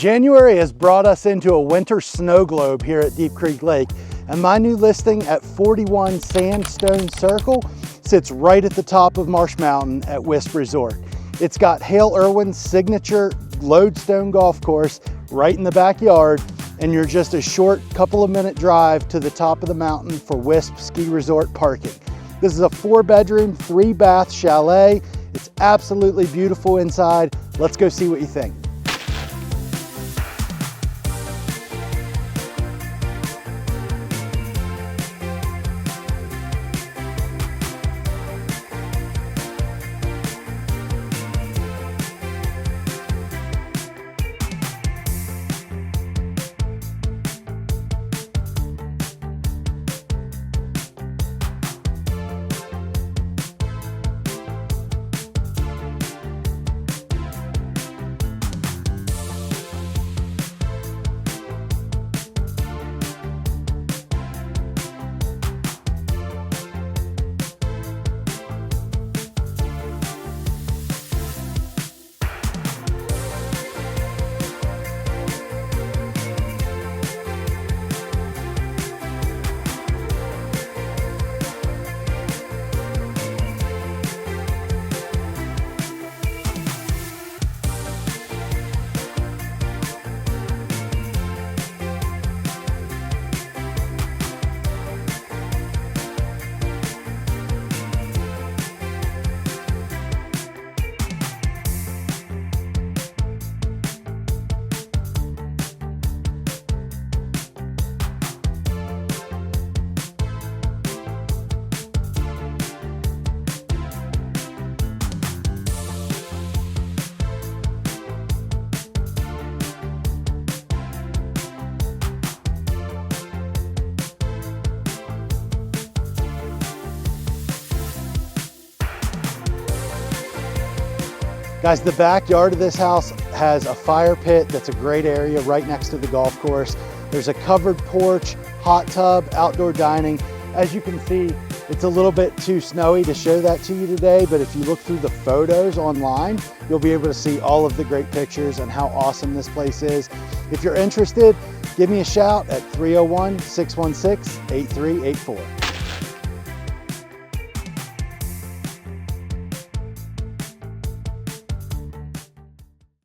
January has brought us into a winter snow globe here at Deep Creek Lake, and my new listing at 41 Sandstone Circle sits right at the top of Marsh Mountain at Wisp Resort. It's got Hale Irwin's signature Lodestone Golf Course right in the backyard, and you're just a short couple of minute drive to the top of the mountain for Wisp Ski Resort parking. This is a 4-bedroom, 3-bath chalet. It's absolutely beautiful inside. Let's go see what you think. Guys, the backyard of this house has a fire pit that's a great area right next to the golf course. There's a covered porch, hot tub, outdoor dining. As you can see, it's a little bit too snowy to show that to you today, but if you look through the photos online, you'll be able to see all of the great pictures and how awesome this place is. If you're interested, give me a shout at 301-616-8384.